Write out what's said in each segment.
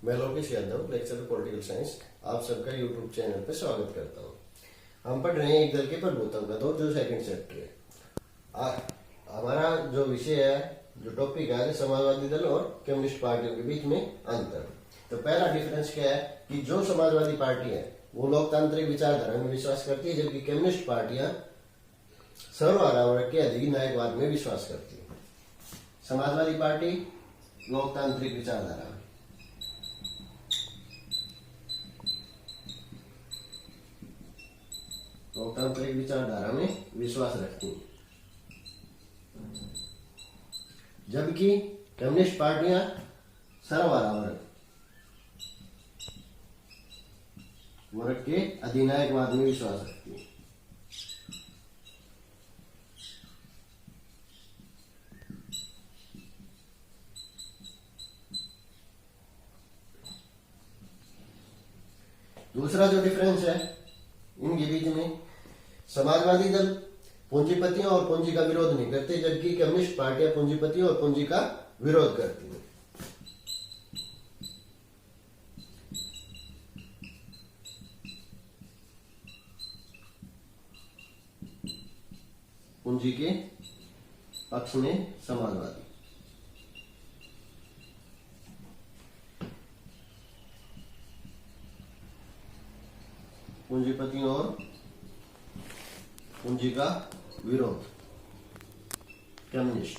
मैं Lokesh Yadav, lecturer political science, आप सबका यूट्यूब चैनल पर स्वागत करता हूँ। हम पढ़ रहे हैं एक दल के प्रभुत्व का दौर, जो सेकंड चैप्टर है। हमारा जो विषय है, जो टॉपिक है, समाजवादी दल और कम्युनिस्ट पार्टियों के बीच में अंतर। तो पहला डिफरेंस क्या है कि जो समाजवादी पार्टी है वो लोकतांत्रिक विचारधारा में विश्वास करती है, जबकि कम्युनिस्ट पार्टियां सर्वहारा के अधिनायकवाद में विश्वास करती है। समाजवादी पार्टी लोकतांत्रिक विचारधारा, लोकतांत्रिक विचारधारा में विश्वास रखती है, जबकि कम्युनिस्ट पार्टियां सर्वहारा वर्ग के अधिनायकवाद में विश्वास रखती है। दूसरा जो डिफरेंस है इनके बीच में, समाजवादी दल पूंजीपतियों और पूंजी का विरोध नहीं करते, जबकि कम्युनिस्ट पार्टियां पूंजीपतियों और पूंजी का विरोध करती हैं। पूंजी के पक्ष में समाजवादी, पूंजीपतियों और पूंजी का विरोध कम्युनिस्ट।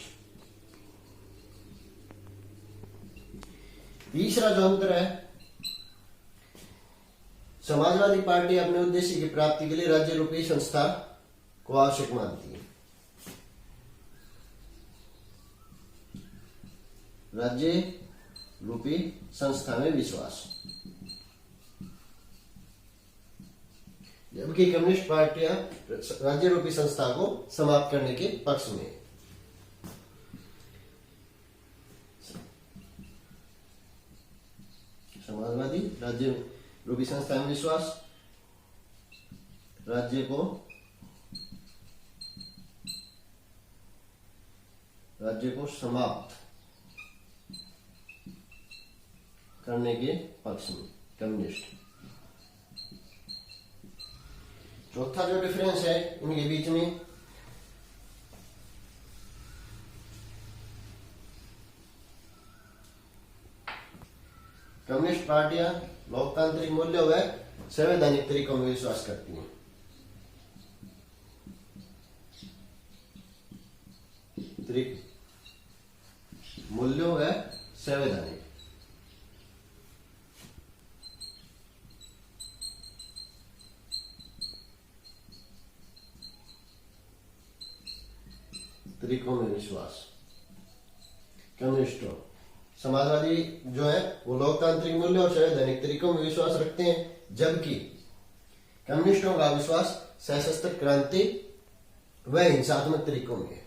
तीसरा जो अंतर है, समाजवादी पार्टी अपने उद्देश्य की प्राप्ति के लिए राज्य रूपी संस्था को आवश्यक मानती है। राज्य रूपी संस्था में विश्वास, जबकि कम्युनिस्ट पार्टियां राज्य रूपी संस्था को समाप्त करने के पक्ष में। समाजवादी राज्य रूपी संस्था में विश्वास, राज्य को समाप्त करने के पक्ष में कम्युनिस्ट। चौथा जो डिफरेंस है इनके बीच में, कम्युनिस्ट पार्टियां लोकतांत्रिक मूल्यों व संवैधानिक तरीकों में विश्वास करती हैं। मूल्यों व संवैधानिक तरीकों में विश्वास कम्युनिस्टों। समाजवादी जो है वो लोकतांत्रिक मूल्य और संवैधानिक तरीकों में विश्वास रखते हैं, जबकि कम्युनिस्टों का विश्वास सशस्त्र क्रांति व हिंसात्मक तरीकों में है।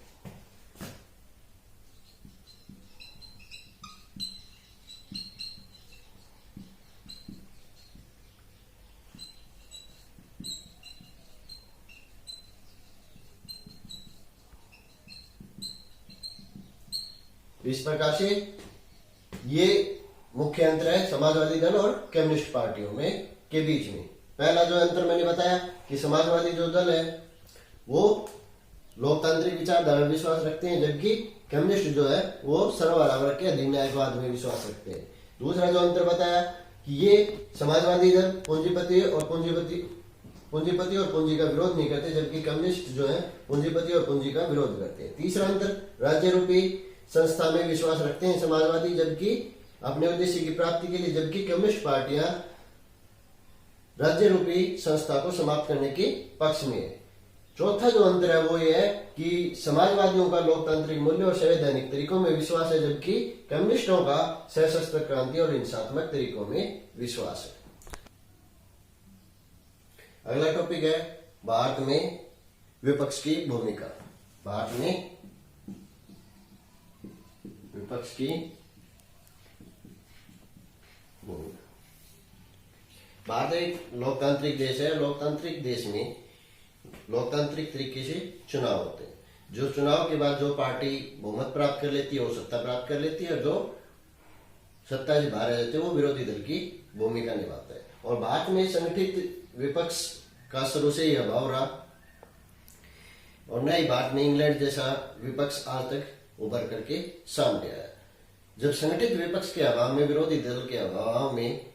इस प्रकार से ये मुख्य अंतर है समाजवादी दल और कम्युनिस्ट पार्टियों में के बीच में। पहला जो अंतर मैंने बताया कि समाजवादी जो दल है वो लोकतांत्रिक विचारधारा में विश्वास रखते हैं, जबकि कम्युनिस्ट जो है वो सर्वहारा वर्ग के अधिनायकवाद में विश्वास रखते हैं। दूसरा जो अंतर बताया कि ये समाजवादी दल पूंजीपति और पूंजी का विरोध नहीं करते, जबकि कम्युनिस्ट जो है पूंजीपति और पूंजी का विरोध करते हैं। तीसरा अंतर, राज्य रूपी संस्था में विश्वास रखते हैं समाजवादी, जबकि अपने उद्देश्य की प्राप्ति के लिए, जबकि कम्युनिस्ट पार्टियां राज्य रूपी संस्था को समाप्त करने के पक्ष में है। चौथा जो अंतर है वो ये है कि समाजवादियों का लोकतांत्रिक मूल्य और संवैधानिक तरीकों में विश्वास है, जबकि कम्युनिस्टों का सशस्त्र क्रांति और हिंसात्मक तरीकों में विश्वास है। अगला टॉपिक है भारत में विपक्ष की भूमिका। भारत में विपक्ष की भूमिका। भारत एक लोकतांत्रिक देश है। लोकतांत्रिक देश में लोकतांत्रिक तरीके से चुनाव होते हैं। जो चुनाव के बाद जो पार्टी बहुमत प्राप्त कर लेती है वो सत्ता प्राप्त कर लेती है, और जो सत्ता से बाहर आ जाते हैं वो विरोधी दल की भूमिका निभाता है। और भारत में संगठित विपक्ष का शुरू से ही अभाव रहा और न ही भारत में इंग्लैंड जैसा विपक्ष आज तक उभर करके सामने आया। जब संगठित विपक्ष के अभाव में, विरोधी दल के अभाव में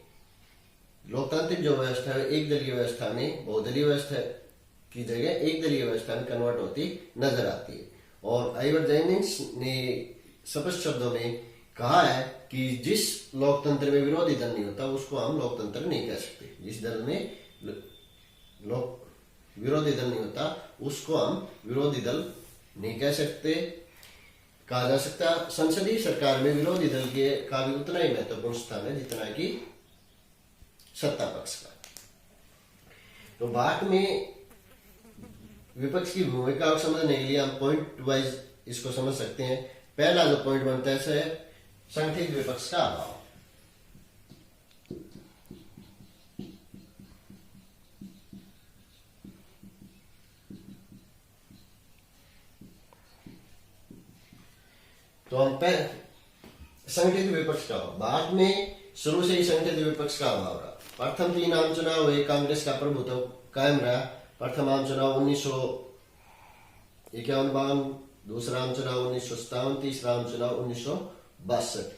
लोकतांत्रिक जो व्यवस्था है एक दलीय व्यवस्था में बहुदलीय व्यवस्था की जगह एक दलीय व्यवस्था में कन्वर्ट होती नजर आती है। और आइवर जैनिंग्स ने स्पष्ट शब्दों में कहा है कि जिस लोकतंत्र में विरोधी दल नहीं होता उसको हम लोकतंत्र नहीं कह सकते। जिस दल में विरोधी दल नहीं होता उसको हम विरोधी दल नहीं कह सकते। कहा जा सकता संसदीय सरकार में विरोधी दल के का भी उतना ही महत्वपूर्ण स्थान है जितना कि सत्ता पक्ष का। तो भारत में विपक्ष की भूमिका को समझने के लिए हम पॉइंट वाइज इसको समझ सकते हैं। पहला जो पॉइंट बनता है संगठित विपक्ष का अभाव। तो हम संगठित विपक्ष का अभाव, भारत में शुरू से ही संगठित विपक्ष का अभाव रहा। प्रथम 3 आम चुनाव हुए, कांग्रेस का प्रभुत्व कायम रहा। प्रथम आम चुनाव 1951, दूसरा आम चुनाव 1957, तीसरा आम चुनाव 1962।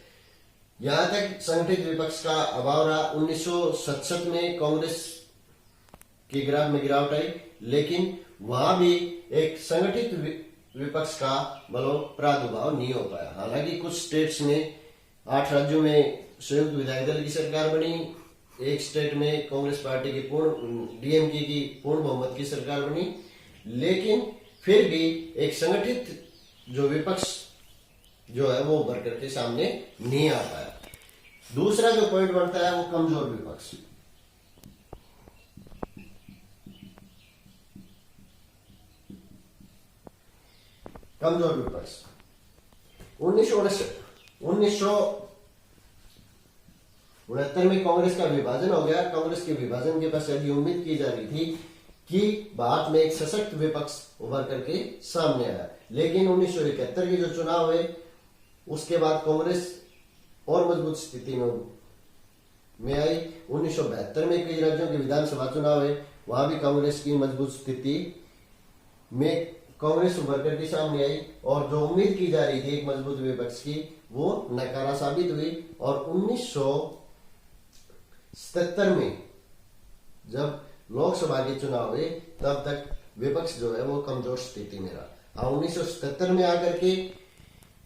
यहां तक संगठित विपक्ष का अभाव रहा। 1967 में कांग्रेस के ग्राफ में गिरावट आई, लेकिन वहां भी एक संगठित विपक्ष का प्रादुर्भाव नहीं हो पाया। हालांकि कुछ स्टेट्स में 8 राज्यों में संयुक्त विधायक दल की सरकार बनी, एक स्टेट में कांग्रेस पार्टी की डीएमके की पूर्ण बहुमत की सरकार बनी, लेकिन फिर भी एक संगठित जो विपक्ष जो है वो उभर करके सामने नहीं आ पाया। दूसरा जो पॉइंट बनता है वो कमजोर विपक्ष। कमजोर विपक्ष 1969 में कांग्रेस का विभाजन हो गया। कांग्रेस के विभाजन के पश्चात यह उम्मीद की जा रही थी कि भारत में एक सशक्त विपक्ष उभर करके सामने आया, लेकिन 1971 के जो चुनाव हुए उसके बाद कांग्रेस और मजबूत स्थिति में आई। 1972 में कई राज्यों के विधानसभा चुनाव हुए, वहां भी कांग्रेस की मजबूत स्थिति में कांग्रेस उभर करके सामने आई और जो उम्मीद की जा रही थी एक मजबूत विपक्ष की वो नकारा साबित हुई। और 1977 में जब लोकसभा के चुनाव हुए तब तक विपक्ष जो है वो कमजोर स्थिति में रहा। 1977 में आकर के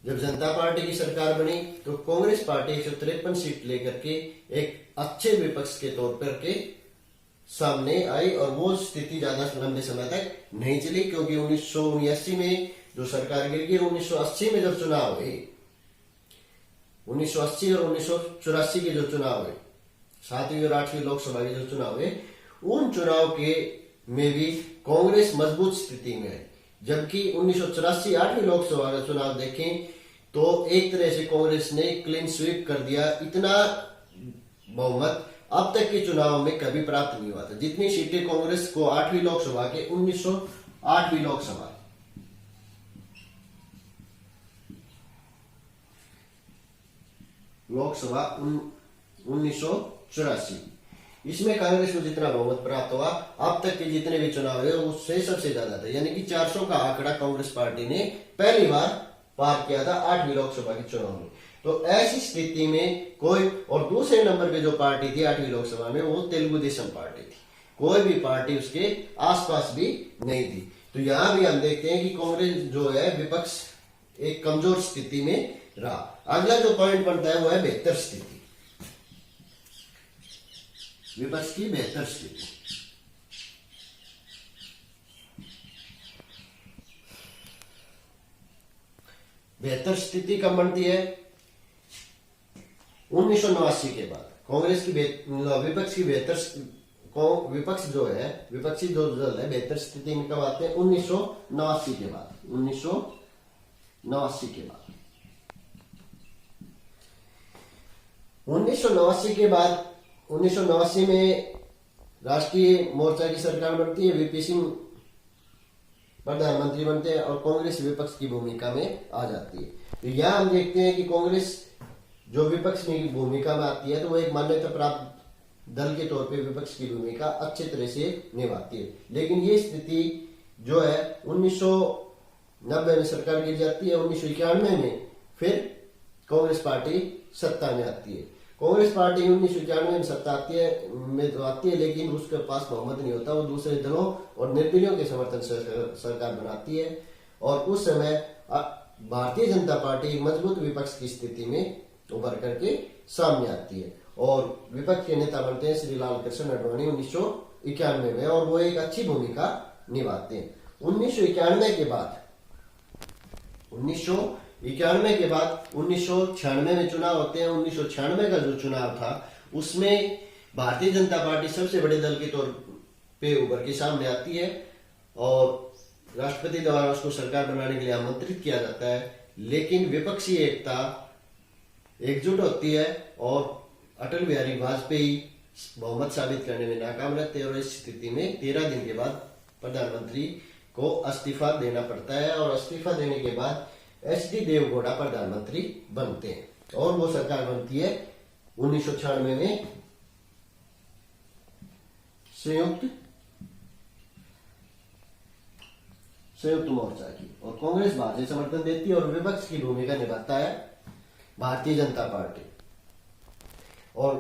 जब जनता पार्टी की सरकार बनी तो कांग्रेस पार्टी 153 सीट लेकर के एक अच्छे विपक्ष के तौर पर के सामने आई और वो स्थिति ज्यादा लंबे समय तक नहीं चली, क्योंकि 1979 में जो सरकार गिर गई, 1980 में जब चुनाव हुए, 1980 और 1984 के जो चुनाव हुए, 7वीं और 8वीं लोकसभा के जो चुनाव हुए, उन चुनाव के में भी कांग्रेस मजबूत स्थिति में है। जबकि 1984 8वीं लोकसभा का चुनाव देखें तो एक तरह से कांग्रेस ने क्लीन स्वीप कर दिया। इतना बहुमत अब तक के चुनाव में कभी प्राप्त नहीं हुआ था। जितनी सीटें कांग्रेस को 8वीं लोकसभा के 1908वीं लोकसभा 1984 इसमें कांग्रेस को जितना बहुमत प्राप्त हुआ अब तक के जितने भी चुनाव हुए उससे सबसे ज्यादा था, यानी कि 400 का आंकड़ा कांग्रेस पार्टी ने पहली बार पार किया था 8वीं लोकसभा के चुनाव में। तो ऐसी स्थिति में कोई और दूसरे नंबर पे जो पार्टी थी 8वीं लोकसभा में वो तेलुगु देशम पार्टी थी। कोई भी पार्टी उसके आसपास भी नहीं थी। तो यहां भी हम देखते हैं कि कांग्रेस जो है विपक्ष एक कमजोर स्थिति में रहा। अगला जो पॉइंट बनता है वो है बेहतर स्थिति, विपक्ष की बेहतर स्थिति। बेहतर स्थिति कब बनती है? 1989 के बाद कांग्रेस की विपक्ष की विपक्ष जो है विपक्षी जो दल है बेहतर स्थिति में कब आते हैं? 1989 के बाद। 1989 के बाद 1989 के बाद 1989 में राष्ट्रीय मोर्चा की सरकार बनती है, वीपी सिंह प्रधानमंत्री बनते हैं और कांग्रेस विपक्ष की भूमिका में आ जाती है। तो यहां हम देखते हैं कि कांग्रेस जो विपक्ष की भूमिका में आती है तो वो एक मान्यता प्राप्त दल के तौर पे विपक्ष की भूमिका अच्छे तरह से निभाती है। लेकिन ये स्थिति जो है 1990 में सरकार गिर जाती है, 1991 में फिर कांग्रेस पार्टी सत्ता में आती है। कांग्रेस पार्टी 1991 में सत्ता आती है लेकिन उसके पास बहुमत नहीं होता, वो दूसरे दलों और निर्दलीयों के समर्थन से सरकार बनाती है। और उस समय भारतीय जनता पार्टी एक मजबूत विपक्ष की स्थिति में उभर करके सामने आती है और विपक्ष के नेता बनते हैं श्री लाल कृष्ण आडवाणी 1991 में, और वो एक अच्छी भूमिका निभाते हैं। 1991 के बाद 1996 में चुनाव होते हैं। 1996 का जो चुनाव था उसमें भारतीय जनता पार्टी सबसे बड़े दल के तौर पे उभर के सामने आती है और राष्ट्रपति द्वारा उसको सरकार बनाने के लिए आमंत्रित किया जाता है। लेकिन विपक्षी एकता एकजुट होती है और अटल बिहारी वाजपेयी बहुमत साबित करने में नाकाम रहते हैं और इस स्थिति में 13 दिन के बाद प्रधानमंत्री को इस्तीफा देना पड़ता है और इस्तीफा देने के बाद एच.डी. देवगौड़ा प्रधानमंत्री बनते हैं और वो सरकार बनती है 1996 में संयुक्त मोर्चा की, और कांग्रेस भारतीय समर्थन देती है और विपक्ष की भूमिका निभाता है भारतीय जनता पार्टी और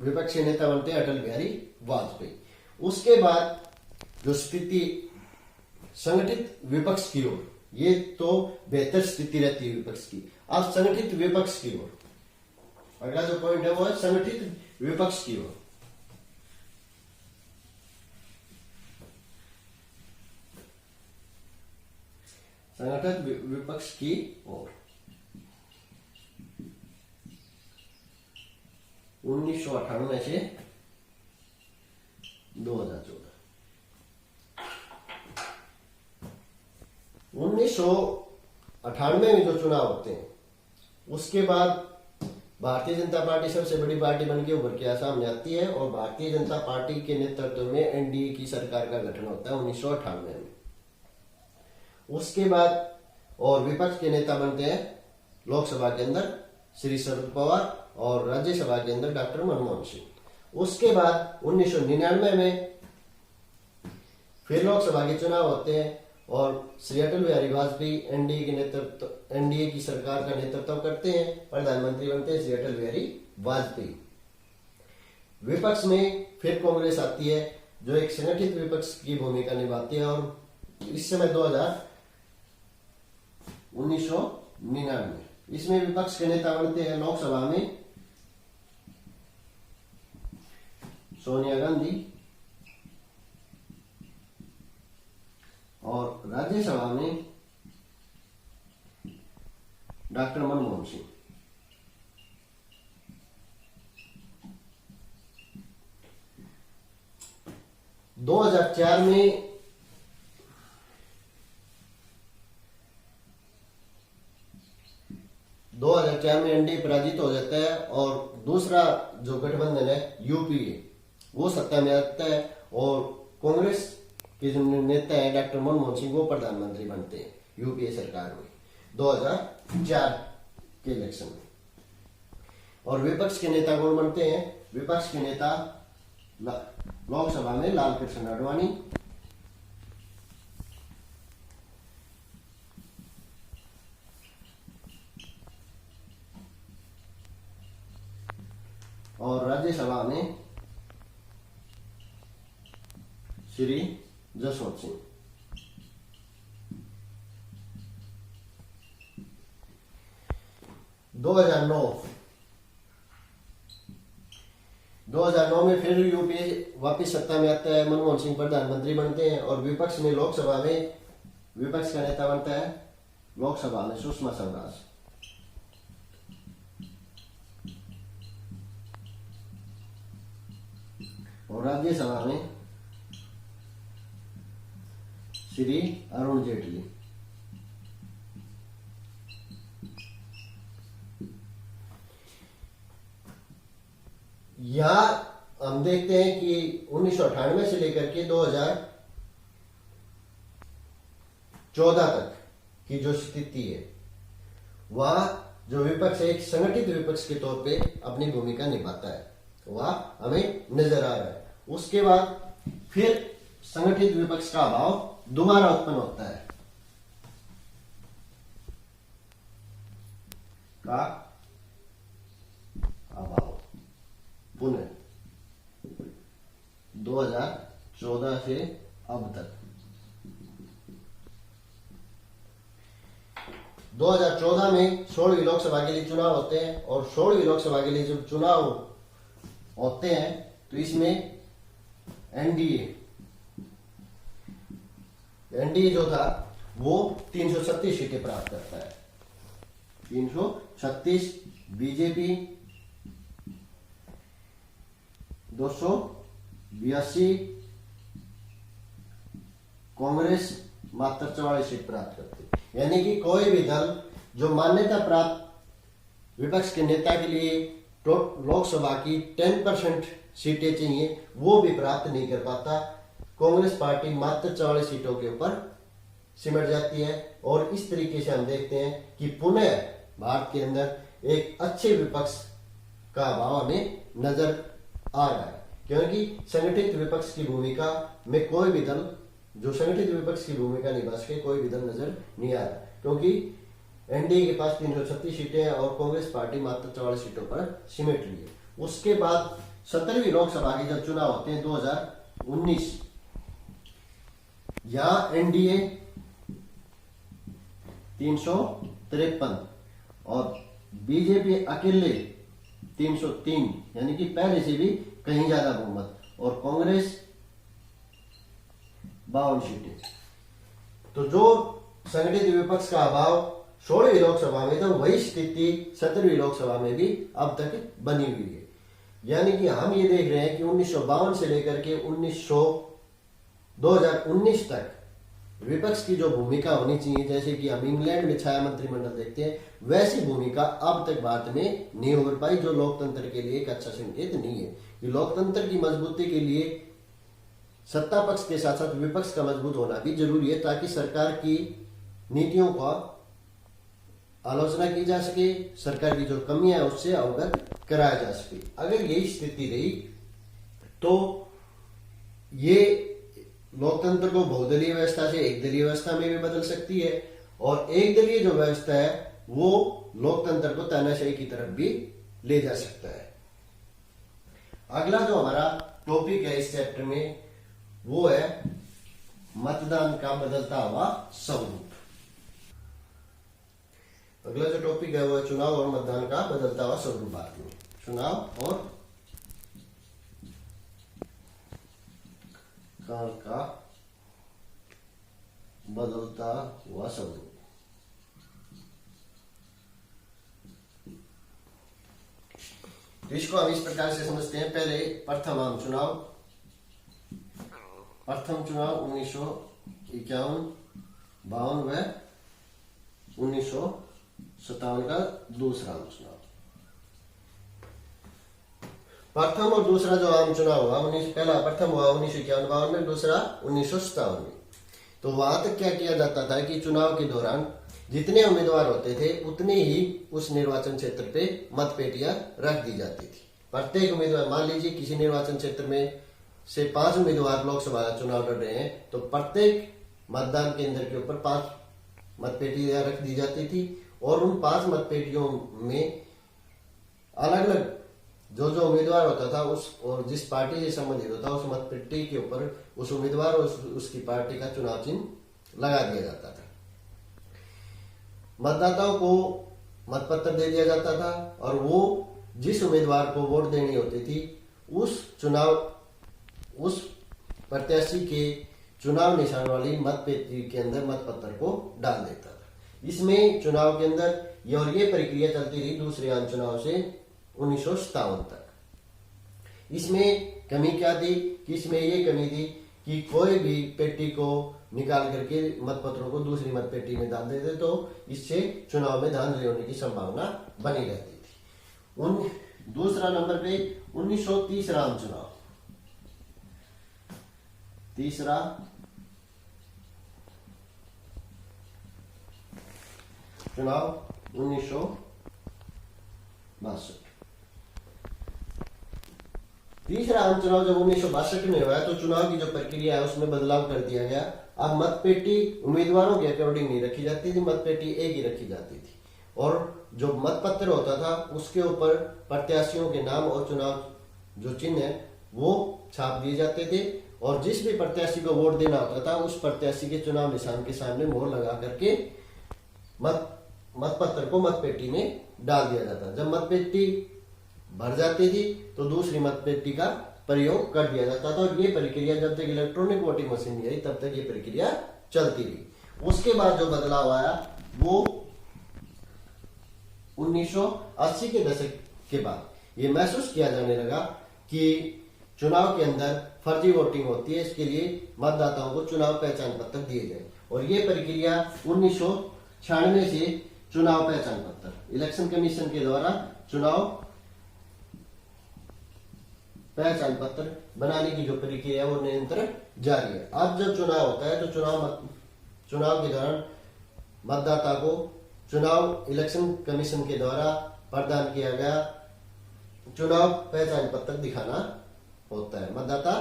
विपक्ष के नेता बनते हैं अटल बिहारी वाजपेयी। उसके बाद जो स्थिति संगठित विपक्ष की ओर, ये तो बेहतर स्थिति रहती है विपक्ष की। अब संगठित विपक्ष की ओर अगला जो पॉइंट है वो है संगठित विपक्ष की ओर। संगठित विपक्ष की ओर 1998 से 2014। 1998 में जो चुनाव होते हैं उसके बाद भारतीय जनता पार्टी सबसे बड़ी पार्टी बन के उभर के सामने आती है और भारतीय जनता पार्टी के नेतृत्व में एनडीए की सरकार का गठन होता है 1998 में। उसके बाद और विपक्ष के नेता बनते हैं लोकसभा के अंदर श्री शरद पवार और राज्यसभा के अंदर डॉक्टर मनमोहन सिंह। उसके बाद 1999 में फिर लोकसभा के चुनाव होते हैं और श्री अटल बिहारी वाजपेयी एनडीए की सरकार का नेतृत्व करते हैं, प्रधानमंत्री बनते हैं श्री अटल बिहारी वाजपेयी। विपक्ष में फिर कांग्रेस आती है जो एक संगठित विपक्ष की भूमिका निभाती है और इस समय 1999 इसमें विपक्ष के नेता बनते हैं लोकसभा में सोनिया गांधी और राज्यसभा में डॉक्टर मनमोहन सिंह। दो 2004 में एनडीए पराजित हो जाता है और दूसरा जो गठबंधन है यूपीए वो सत्ता में आता है और कांग्रेस के जो नेता है डॉक्टर मनमोहन सिंह वो प्रधानमंत्री बनते हैं यूपीए सरकार में 2004 के इलेक्शन में। और विपक्ष के नेता कौन बनते हैं? विपक्ष के नेता लोकसभा में लाल कृष्ण आडवाणी और राज्यसभा में श्री जसवंत सिंह। दो 2009 में फिर यूपीए वापस सत्ता में आता है, मनमोहन सिंह प्रधानमंत्री बनते हैं और विपक्ष में लोकसभा में विपक्ष का नेता बनता है लोकसभा में सुषमा स्वराज। और राज्यसभा में श्री अरुण जेटली। यहां हम देखते हैं कि 1998 से लेकर के 2014 तक की जो स्थिति है वह जो विपक्ष है, एक संगठित विपक्ष के तौर पे अपनी भूमिका निभाता है, वह हमें नजर आ रहा है। उसके बाद फिर संगठित विपक्ष का अभाव दोबारा उत्पन्न होता है, का अभाव पुनः 2014 से अब तक। 2014 में 16वीं लोकसभा के लिए चुनाव होते हैं, और 16वीं लोकसभा के लिए जब चुनाव होते हैं तो इसमें एनडीए जो था वो 336 सीटें प्राप्त करता है। 336, बीजेपी 282, कांग्रेस मात्र 44 सीट प्राप्त करती है। यानी कि कोई भी दल जो मान्यता प्राप्त विपक्ष के नेता के लिए लोकसभा की 10% सीटें चाहिए, वो भी प्राप्त नहीं कर पाता। कांग्रेस पार्टी मात्र 44 सीटों के ऊपर सिमट जाती है, और इस तरीके से हम देखते हैं कि पुनः भारत के अंदर एक अच्छे विपक्ष का अभाव हमें नजर आ रहा है, क्योंकि संगठित विपक्ष की भूमिका में कोई भी दल जो संगठित विपक्ष की भूमिका निभा सके, कोई भी दल नजर नहीं आ रहा, क्योंकि एनडीए के पास 336 सीटें हैं और कांग्रेस पार्टी मात्र 44 सीटों पर सिमट रही है। उसके बाद 17वीं लोकसभा के जब चुनाव होते हैं 2019, यहां एनडीए 353 और बीजेपी अकेले 303, यानी कि पहले से भी कहीं ज्यादा बहुमत, और कांग्रेस 52 सीटें। तो जो संगठित विपक्ष का अभाव 16वीं लोकसभा में, तो वही स्थिति 17वीं लोकसभा में भी अब तक बनी हुई है। यानी कि हम ये देख रहे हैं कि 1952 से लेकर के 2019 तक विपक्ष की जो भूमिका होनी चाहिए, जैसे कि हम इंग्लैंड में छाया मंत्रिमंडल देखते हैं, वैसी भूमिका अब तक भारत में नहीं हो पाई, जो लोकतंत्र के लिए एक अच्छा संकेत नहीं है। कि लोकतंत्र की मजबूती के लिए सत्ता पक्ष के साथ साथ विपक्ष का मजबूत होना भी जरूरी है, ताकि सरकार की नीतियों का आलोचना की जा सके, सरकार की जो कमियां है उससे अवगत कराया जा सके। अगर यही स्थिति रही तो ये लोकतंत्र को बहुदलीय व्यवस्था से एक दलीय व्यवस्था में भी बदल सकती है, और एक दलीय जो व्यवस्था है वो लोकतंत्र को तानाशाही की तरफ भी ले जा सकता है। अगला जो हमारा टॉपिक है इस चैप्टर में वो है मतदान का बदलता हुआ स्वरूप। अगला जो टॉपिक है वो है चुनाव और मतदान का बदलता हुआ स्वरूप। भारत में चुनाव और मतदान का बदलता हुआ स्वरूप। तो इसको हम इस प्रकार से समझते हैं। पहले प्रथम आम चुनाव, प्रथम चुनाव 1951, 52 व 1957 का दूसरा आम चुनाव। प्रथम और दूसरा जो आम चुनाव हुआ, पहला प्रथम हुआ 1951-52 में, दूसरा 1957 में। तो वहां तक क्या किया जाता था कि चुनाव के दौरान जितने उम्मीदवार होते थे उतने ही उस निर्वाचन क्षेत्र पे मतपेटियां रख दी जाती थी। प्रत्येक उम्मीदवार, मान लीजिए किसी निर्वाचन क्षेत्र में से 5 उम्मीदवार लोकसभा चुनाव लड़ रहे हैं, तो प्रत्येक मतदान केंद्र के ऊपर 5 मतपेटियां रख दी जाती थी, और उन 5 मतपेटियों में अलग अलग जो जो उम्मीदवार होता था उस और जिस पार्टी से संबंधित होता उस मतपेटी के ऊपर उस उम्मीदवार और उसकी पार्टी का चुनाव चिन्ह लगा दिया जाता था। मतदाताओं को मतपत्र दे दिया जाता था, और वो जिस उम्मीदवार को वोट देनी होती थी उस प्रत्याशी के चुनाव निशान वाली मतपेटी के अंदर मतपत्र को डाल देता था। इसमें चुनाव के अंदर ये प्रक्रिया चलती रही दूसरे आम चुनाव से 1957 तक। इसमें कमी क्या थी कि इसमें ये कमी थी कि कोई भी पेटी को निकाल करके मतपत्रों को दूसरी मतपेटी में डाल देते, तो इससे चुनाव में धांधली होने की संभावना बनी रहती थी। दूसरा नंबर पे 1930 आम चुनाव, तीसरा चुनाव 1930 62। तीसरा आम चुनाव जब 1962 में हुआ तो चुनाव की जो प्रक्रिया है उसमें बदलाव कर दिया गया। अब मतपेटी उम्मीदवारों के अकॉर्डिंग नहीं रखी जाती थी, मतपेटी एक ही रखी जाती थी और जो मतपत्र होता था उसके ऊपर प्रत्याशियों के नाम और चुनाव जो चिन्ह है वो छाप दिए जाते थे और जिस भी प्रत्याशी को वोट देना होता था उस प्रत्याशी के चुनाव निशान के सामने मोहर लगा करके मतपत्र को मतपेटी में डाल दिया जाता। जब मतपेटी भर जाती थी तो दूसरी मतपेटी का प्रयोग कर दिया जाता था और ये प्रक्रिया जब तक इलेक्ट्रॉनिक वोटिंग मशीन नहीं आई तब तक ये प्रक्रिया चलती रही। उसके बाद जो बदलाव आया वो 1980 के दशक के बाद ये महसूस किया जाने लगा कि चुनाव के अंदर फर्जी वोटिंग होती है, इसके लिए मतदाताओं को चुनाव पहचान पत्र दिए जाए और ये प्रक्रिया 1996 से चुनाव पहचान पत्र इलेक्शन कमीशन के द्वारा चुनाव पहचान पत्र बनाने की जो प्रक्रिया है वो निरंतर जारी है। अब जब चुनाव होता है तो चुनाव के दौरान मतदाता को चुनाव इलेक्शन कमीशन के द्वारा प्रदान किया गया चुनाव पहचान पत्र दिखाना होता है, मतदाता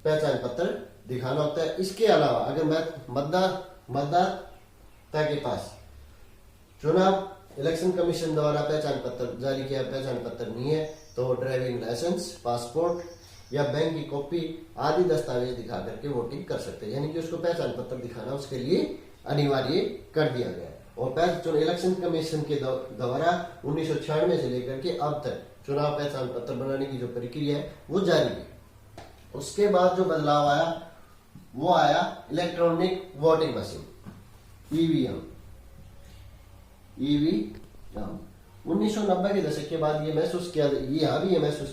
पहचान पत्र दिखाना होता है। इसके अलावा अगर मतदाता के पास चुनाव इलेक्शन कमीशन द्वारा पहचान पत्र जारी किया पहचान पत्र नहीं है तो ड्राइविंग लाइसेंस, पासपोर्ट या बैंक की कॉपी आदि दस्तावेज दिखा करके वोटिंग कर सकते हैं, यानी कि उसको पहचान पत्र दिखाना उसके लिए अनिवार्य कर दिया गया है। और इलेक्शन कमीशन के द्वारा 1996 से लेकर के अब तक चुनाव पहचान पत्र बनाने की जो प्रक्रिया है वो जारी है। उसके बाद जो बदलाव आया वो आया इलेक्ट्रॉनिक वोटिंग मशीन ईवीएम। 1990 के दशक के बाद ये महसूस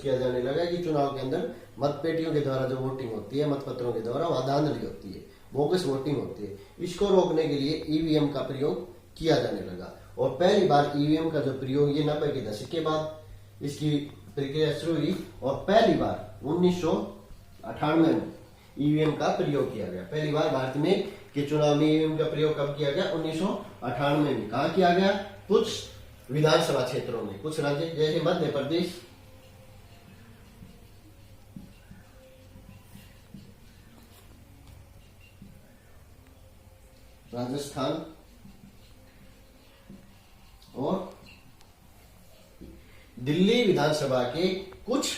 किया जाने लगा कि चुनाव के अंदर मतपेटियों के द्वारा जो वोटिंग होती है मतपत्रों के द्वारा वहां धांधली होती है, बोगस वोटिंग होती है। इसको रोकने के लिए ईवीएम का प्रयोग किया जाने लगा और पहली बार ईवीएम का जो प्रयोग ये 90 के दशक के बाद इसकी प्रक्रिया शुरू हुई और पहली बार 1998 में ईवीएम का प्रयोग किया गया। पहली बार भारत में कि चुनाव में ईवीएम का प्रयोग कब किया गया? 1998 में। कहा किया गया? कुछ विधानसभा क्षेत्रों में, कुछ राज्य जैसे मध्य प्रदेश, राजस्थान और दिल्ली विधानसभा के कुछ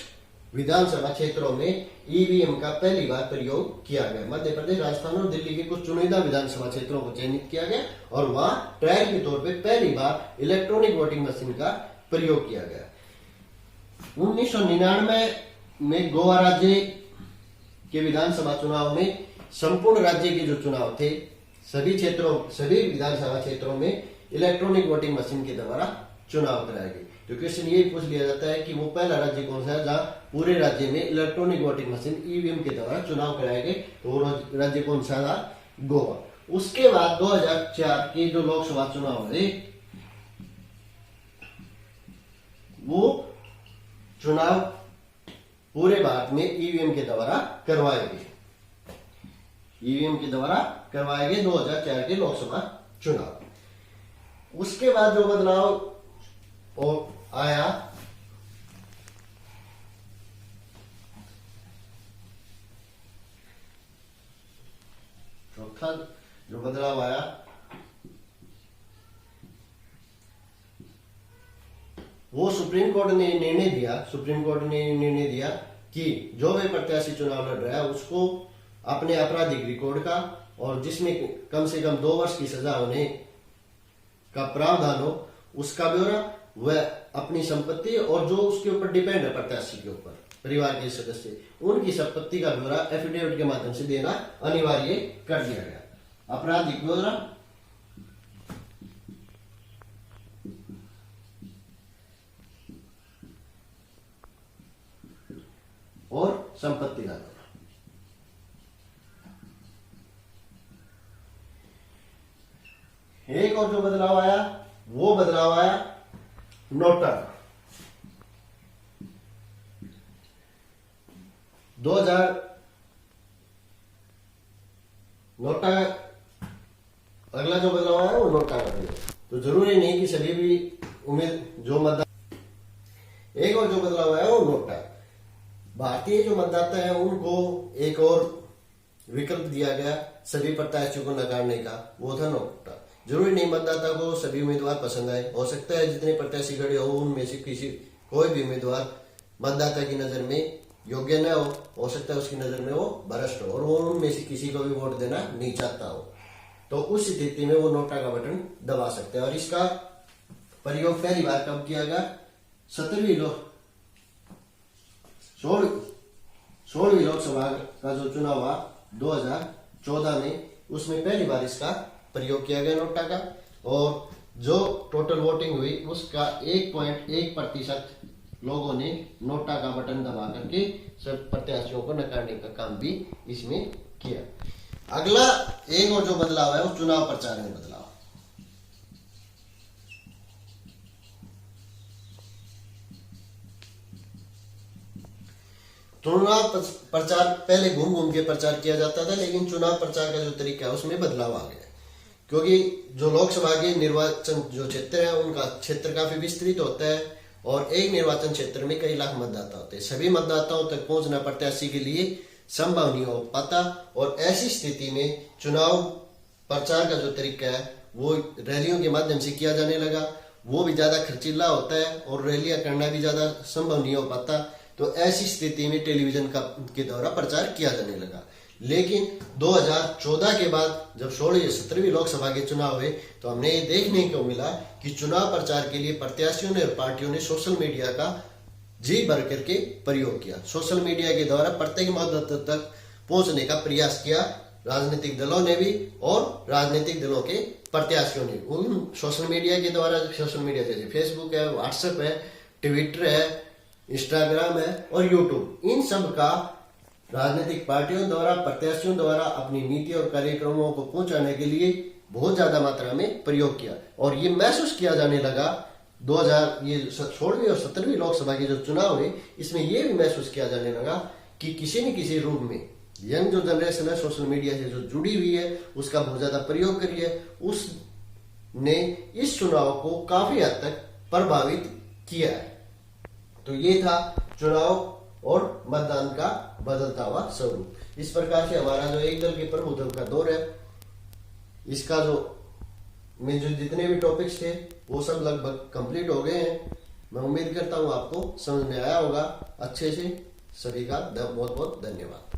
विधानसभा क्षेत्रों में ईवीएम का पहली बार प्रयोग किया गया। मध्य प्रदेश, राजस्थान और दिल्ली के कुछ चुनिंदा विधानसभा क्षेत्रों को चयनित किया गया और वहां ट्रायल के तौर पे पहली बार इलेक्ट्रॉनिक वोटिंग मशीन का प्रयोग किया गया। 1999 में गोवा राज्य के विधानसभा चुनाव में संपूर्ण राज्य के जो चुनाव थे सभी विधानसभा क्षेत्रों में इलेक्ट्रॉनिक वोटिंग मशीन के द्वारा चुनाव कराए गए। तो क्वेश्चन ये पूछ लिया जाता है कि वो पहला राज्य कौन सा है जहां पूरे राज्य में इलेक्ट्रॉनिक वोटिंग मशीन ईवीएम के द्वारा चुनाव कराए गए, तो वो राज्य कौन सा था? गोवा। उसके बाद 2004 के जो लोकसभा चुनाव हुए वो चुनाव पूरे भारत में ईवीएम के द्वारा करवाए गए। ईवीएम के द्वारा करवाए गए 2004 के लोकसभा चुनाव। उसके बाद जो बदलाव और आया चौथा जो बदलाव आया वो सुप्रीम कोर्ट ने निर्णय दिया कि जो भी प्रत्याशी चुनाव लड़ रहा है उसको अपने आपराधिक रिकॉर्ड का और जिसमें कम से कम 2 वर्ष की सजा होने का प्रावधान हो उसका ब्यौरा, वह अपनी संपत्ति और जो उसके ऊपर डिपेंड है प्रत्याशी के ऊपर परिवार के सदस्य उनकी संपत्ति का ब्यौरा एफिडेविट के माध्यम से देना अनिवार्य कर दिया गया। आपराधिक ब्यौरा और संपत्ति का ब्यौरा। एक और जो बदलाव आया वो बदलाव आया नोटा। 2000 नोटा अगला जो बदलाव आया वो नोटा का प्रयोग। तो जरूरी नहीं कि सभी भी जो मतदाता एक और जो बदलाव है वो नोटा। भारतीय जो मतदाता है उनको एक और विकल्प दिया गया सभी प्रत्याशियों को नकारने का, वो था नोटा। जरूरी नहीं मतदाता को सभी उम्मीदवार पसंद आए, हो सकता है जितने प्रत्याशी खड़े हो उनमें से किसी कोई भी उम्मीदवार मतदाता की नजर में योग्य न हो सकता है उसकी नजर में वो भ्रष्ट हो और वो उनमें से किसी को भी वोट देना नहीं चाहता हो, तो उस स्थिति में वो नोटा का बटन दबा सकते हैं। और इसका प्रयोग पहली बार कब किया गया? 16वीं लोकसभा का जो चुनाव हुआ 2014 में, उसमें पहली बार इसका प्रयोग किया गया नोटा का। और जो टोटल वोटिंग हुई उसका 1.1% लोगों ने नोटा का बटन दबा करके सब प्रत्याशियों को नकारने का काम भी इसमें किया। अगला एक और जो बदलाव है वो चुनाव प्रचार में बदलाव। चुनाव प्रचार पहले घूम घूम के प्रचार किया जाता था, लेकिन चुनाव प्रचार का जो तरीका है उसमें बदलाव आ गया, क्योंकि जो लोकसभा के निर्वाचन जो क्षेत्र है उनका क्षेत्र काफी विस्तृत होता है और एक निर्वाचन क्षेत्र में कई लाख मतदाता होते हैं। सभी मतदाताओं तक पहुंचना प्रत्याशी के लिए संभव नहीं हो पाता और ऐसी स्थिति में चुनाव प्रचार का जो तरीका है वो रैलियों के माध्यम से किया जाने लगा। वो भी ज्यादा खर्चीला होता है और रैलियां करना भी ज्यादा संभव नहीं हो पाता, तो ऐसी स्थिति में टेलीविजन के द्वारा प्रचार किया जाने लगा। लेकिन 2014 के बाद जब 16वीं 17वीं लोकसभा के चुनाव हुए तो हमने ये देखने को मिला कि चुनाव प्रचार के लिए प्रत्याशियों ने और पार्टियों ने सोशल मीडिया का जी भर करके प्रयोग किया। सोशल मीडिया के द्वारा प्रत्येक मतदाता तक पहुंचने का प्रयास किया, राजनीतिक दलों ने भी और राजनीतिक दलों के प्रत्याशियों ने। उन सोशल मीडिया के द्वारा, सोशल मीडिया जैसे फेसबुक है, व्हाट्सएप है, ट्विटर है, इंस्टाग्राम है और यूट्यूब, इन सब का राजनीतिक पार्टियों द्वारा प्रत्याशियों द्वारा अपनी नीति और कार्यक्रमों को पहुंचाने के लिए बहुत ज्यादा मात्रा में प्रयोग किया। और ये महसूस किया जाने लगा 16वीं और 17वीं लोकसभा के जो चुनाव हुए इसमें यह भी महसूस किया जाने लगा कि किसी न किसी रूप में यंग जो जनरेशन है सोशल मीडिया से जो जुड़ी हुई है उसका बहुत ज्यादा प्रयोग करी है, उसने इस चुनाव को काफी हद तक प्रभावित किया है। तो ये था चुनाव और मतदान का बदलता हुआ स्वरूप। इस प्रकार से हमारा जो एक दल के प्रभुत्व का दौर है इसका जो में जो जितने भी टॉपिक्स थे वो सब लगभग कंप्लीट हो गए हैं। मैं उम्मीद करता हूं आपको समझ में आया होगा अच्छे से। सभी का बहुत बहुत धन्यवाद।